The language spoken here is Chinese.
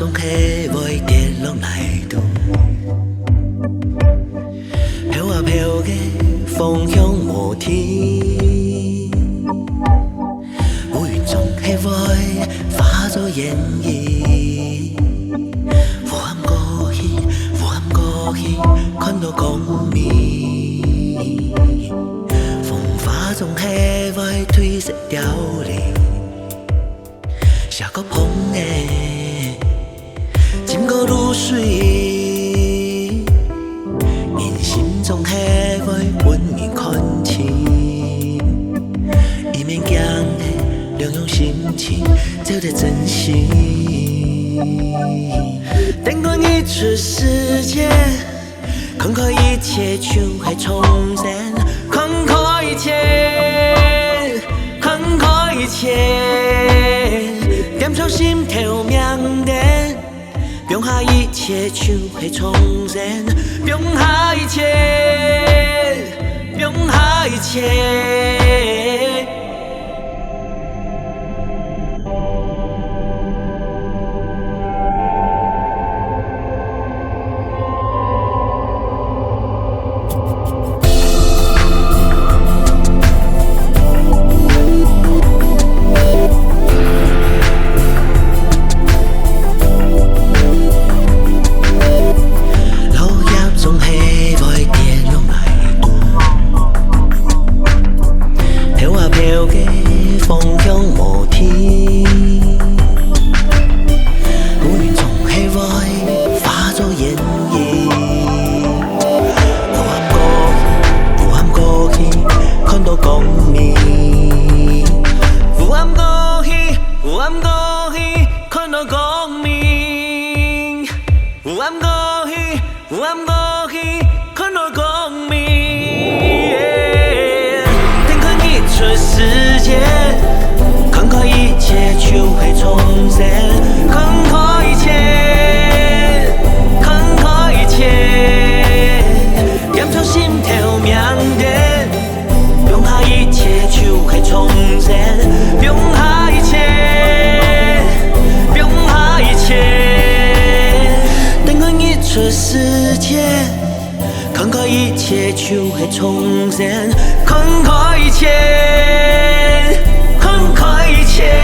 总是袂跌落来途，飘啊飘的风向无天，乌云总是会化作烟雨，乌暗过去，乌暗过去，看到光明，风花总是会褪色凋零。下个碰的，浸过露水，人心总是会温暖看清，一面强的两用心情，走得真心。等过你出世界，看看一切就会重生，看看一切，看看一切。点上心头明灯，放下一切就会重生，放下一切，放下一切。风向无天，乌云总是会化作烟雨。乌暗过去，看到光明。乌暗过去，乌暗过去，看到光明。乌暗过去，乌暗过去，看到光明。天空一出世界。看看一切就会重生，看看一切，看看一切，点上心头明灯，放下一切就会重生，放下一切，放下一切。等我一出世界，看看一切就会重生，看看一切。看看一切。